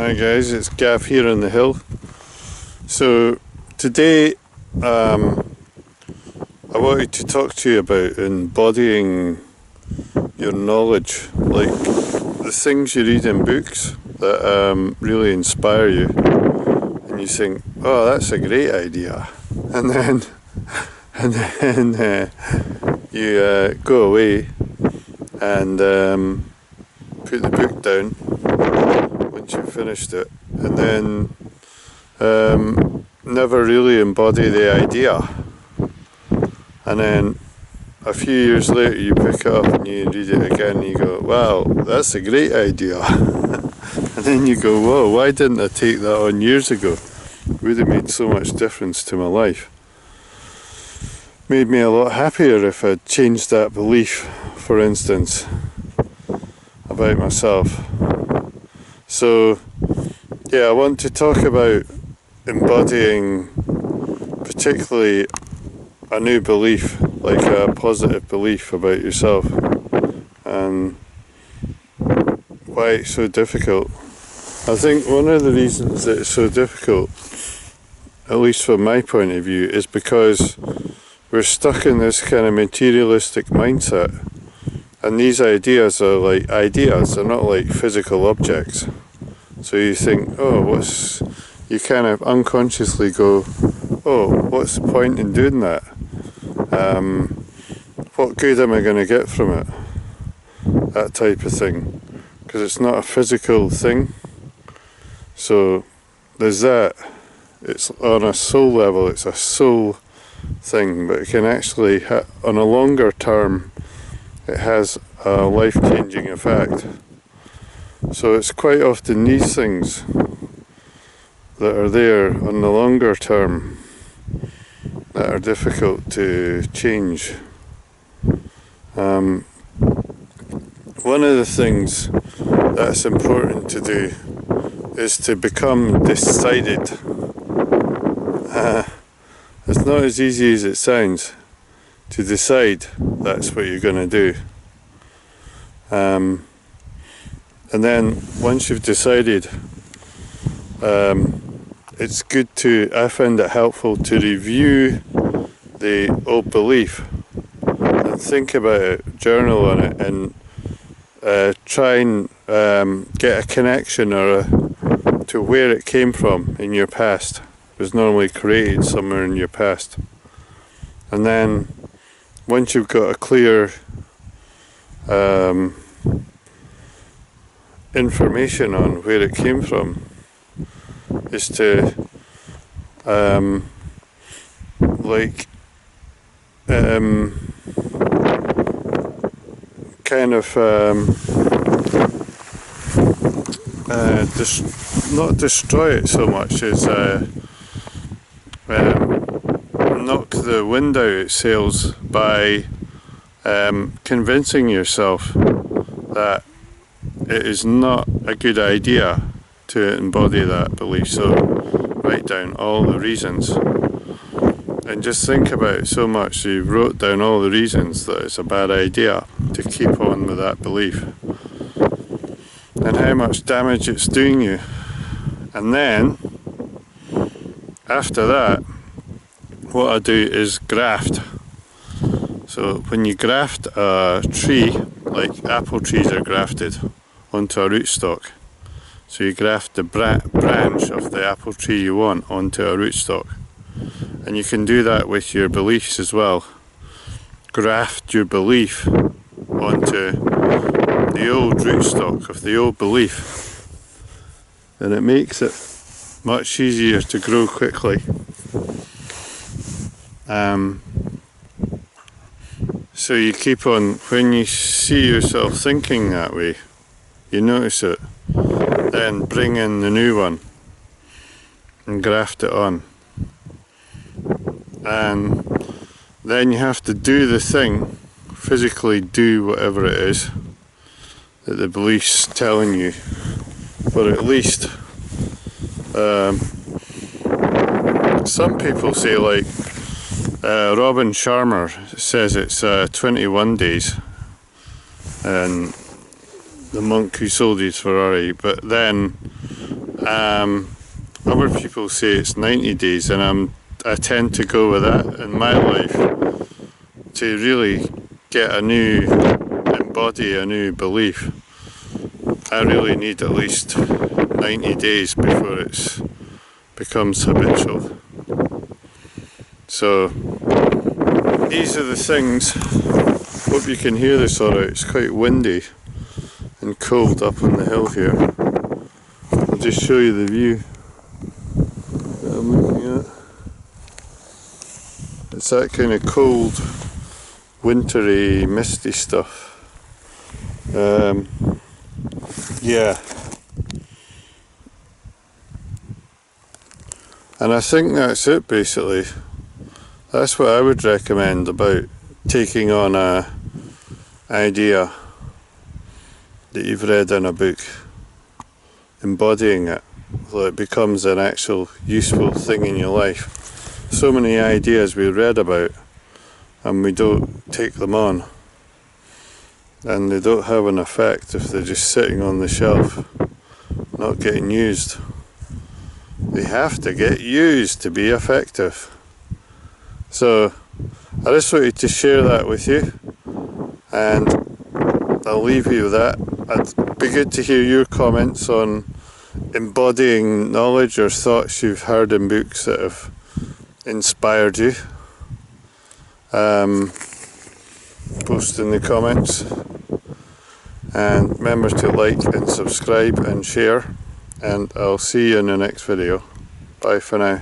Hi guys, it's Gav here on the hill. So today I wanted to talk to you about embodying your knowledge, like the things you read in books that really inspire you and you think, oh, that's a great idea, and then you go away and put the book down once you've finished it, and then never really embody the idea, and then a few years later you pick it up and you read it again and you go, wow, that's a great idea. And then you go, whoa, why didn't I take that on years ago? It would have made so much difference to my life. Made me a lot happier if I'd changed that belief, for instance, about myself. So yeah, I want to talk about embodying particularly a new belief, like a positive belief about yourself, and why it's so difficult. I think one of the reasons that it's so difficult, at least from my point of view, is because we're stuck in this kind of materialistic mindset, and these ideas are like ideas, they're not like physical objects. So you think, oh, you kind of unconsciously go, oh, what's the point in doing that? What good am I going to get from it? That type of thing. Because it's not a physical thing. So there's that. It's on a soul level, it's a soul thing, but it can actually, on a longer term, it has a life-changing effect. So it's quite often these things that are there on the longer term that are difficult to change. One of the things that's important to do is to become decided. It's not as easy as it sounds to decide that's what you're going to do. And then once you've decided, it's good to, I find it helpful to review the old belief and think about it, journal on it, and try and get a connection to where it came from in your past. It was normally created somewhere in your past. And then once you've got a clear information on where it came from, is to kind of not destroy it so much as knock the wind out its sails by convincing yourself that it is not a good idea to embody that belief. So write down all the reasons and just think about it so much you wrote down all the reasons that it's a bad idea to keep on with that belief and how much damage it's doing you. And then after that, what I do is graft. So when you graft a tree, like apple trees are grafted onto a rootstock, so you graft the branch of the apple tree you want onto a rootstock, and you can do that with your beliefs as well. Graft your belief onto the old rootstock of the old belief, and it makes it much easier to grow quickly. So you keep on, when you see yourself thinking that way, you notice it, then bring in the new one and graft it on. And then you have to do the thing, physically do whatever it is that the belief's telling you, for at least some people say, like Robin Sharma says it's 21 days, and the monk who sold his Ferrari, but then Other people say it's 90 days, and I tend to go with that in my life to really get a new embody, a new belief. I really need at least 90 days before it becomes habitual. So these are the things. Hope you can hear this alright. It's quite windy and cold up on the hill here. I'll just show you the view that I'm looking at. It's that kind of cold, wintry, misty stuff. Yeah. And I think that's it basically. That's what I would recommend about taking on a idea that you've read in a book, embodying it so it becomes an actual useful thing in your life. So many ideas we read about and we don't take them on, and they don't have an effect if they're just sitting on the shelf not getting used. They have to get used to be effective. So I just wanted to share that with you, and I'll leave you with that. It'd be good to hear your comments on embodying knowledge or thoughts you've heard in books that have inspired you. Post in the comments, and remember to like and subscribe and share, and I'll see you in the next video. Bye for now.